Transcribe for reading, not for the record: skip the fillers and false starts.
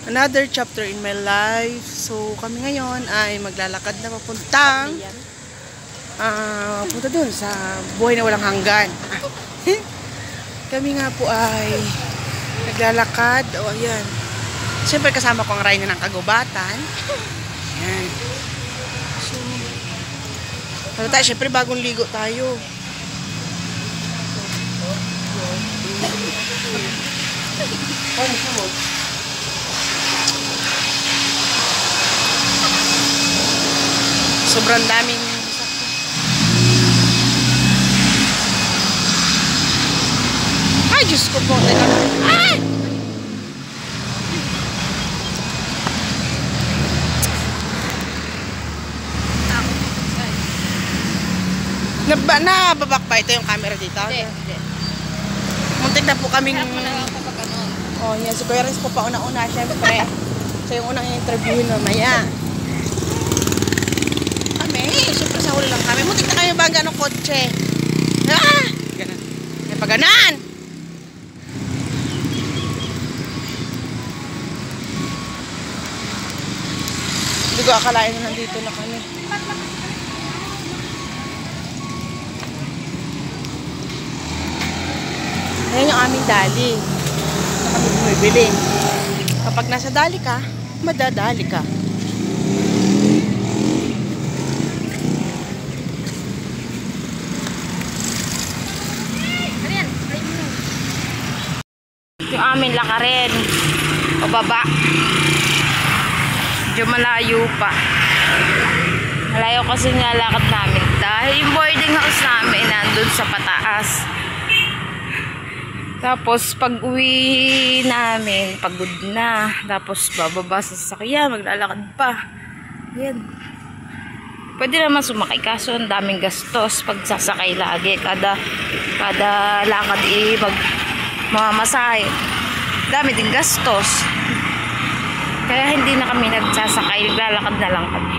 Another chapter in my life. So kami ngayon ay maglalakad na papuntang punta dun sa buhay na walang hanggan. Kami nga po ay naglalakad. O ayan. Siyempre kasama ko ang Rhino ng Kagubatan. Ayan. So ano tayo? Siyempre bagong ligo tayo. Sobrang daming ay, Diyos ko po. Teka. Ay! Nababak pa ito yung camera dito? Hindi. Muntik na po kaming... Sarap mo na lang kapag ano. Oh, yan. Si Kuya Renz po pa una-una. Siyempre, siya yung unang interviewin mamaya. Kami. Siyempre sa huli lang kami. Muntik na kami baga ng kotse. Ah! Ganon. May paganan! Hindi ko akalain na nandito na kami. Ayan yung aming dali. Na kami bumibili. Kapag nasa dali ka, madadali ka. Yung aming lakarin. Pababa. Medyo malayo pa. Malayo kasi nilalakad namin. Dahil yung boarding house namin nandun sa pataas. Tapos pag uwi namin, pagod na. Tapos bababa sa sasakyan, maglalakad pa. Ayan. Pwede naman sumakay kaso ang daming gastos pag sasakay lagi. Kada lakad mamamasahe. Dami din gastos. Kaya hindi na kami nagsasakay, naglalakad na lang kami.